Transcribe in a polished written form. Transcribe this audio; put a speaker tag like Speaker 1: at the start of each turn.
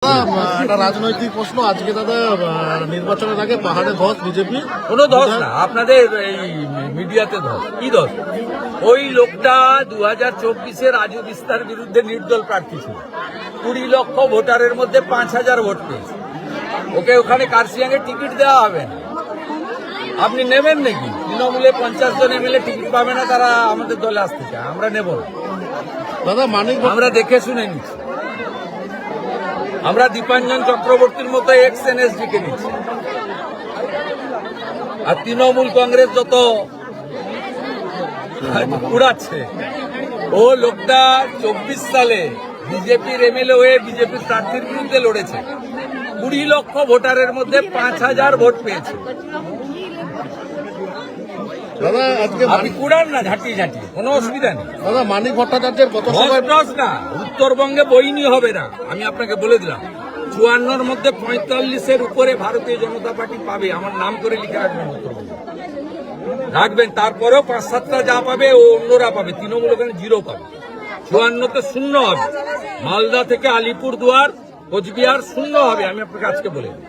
Speaker 1: একটা রাজনৈতিক প্রশ্ন আজকে দাদা নির্বাচনের আগে পাহাড়ে ধস বিজেপি
Speaker 2: কোনো দোষ না, আপনাদের এই মিডিয়াতে ধস। কি দোষ? ওই লোকটা 2024-এ রাজু বিস্তার বিরুদ্ধে নির্দল প্রার্থী ছিল। 20 লক্ষ ভোটারের মধ্যে 5,000 ভোট পেয়েছে। ওকে ওখানে কার্শিয়াঙে টিকিট দেওয়া হবে না। আপনি নেবেন নাকি? তৃণমূলে 50 জন এমএলএ টিকিট পাবে না, তারা আমাদের দলে আসতে চায়। আমরা নেব না
Speaker 1: দাদা মানিক
Speaker 2: আমরা দেখে শুনে নিচ্ছি। আমরা দীপাঞ্জন চক্রবর্তীর মতো এক্স এনএসডি কে নিচ্ছি। আর তৃণমূল কংগ্রেস যত উড়াচ্ছে, ও লোকটা 24 সালে বিজেপির এমএলএ হয়ে বিজেপির প্রার্থীর বিরুদ্ধে লড়েছে। 20 লক্ষ ভোটারের মধ্যে 5,000 ভোট পেয়েছে।
Speaker 1: দাদা আজকে
Speaker 2: আপনি কুড়ান না ঝাঁটি ঝাঁটি, কোনো অসুবিধা নেই।
Speaker 1: দাদা মানিক ভট্টাচার্যের গত সভায়
Speaker 2: না, উত্তরবঙ্গে বইনি হবে না, আমি আপনাকে বলে দিলাম। 54-র মধ্যে 45-এর উপরে ভারতীয় জনতা পার্টি পাবে। আমার নাম করে লিখে রাখবেন, উত্তরবঙ্গে রাখবেন। তারপরেও 5-7টা যা পাবে ও অন্যরা পাবে। তৃণমূল ওখানে 0 পাবে। 54-তে 0 হবে। মালদা থেকে আলিপুরদুয়ার, কোচবিহার 0 হবে। আমি আপনাকে আজকে বলে দিই।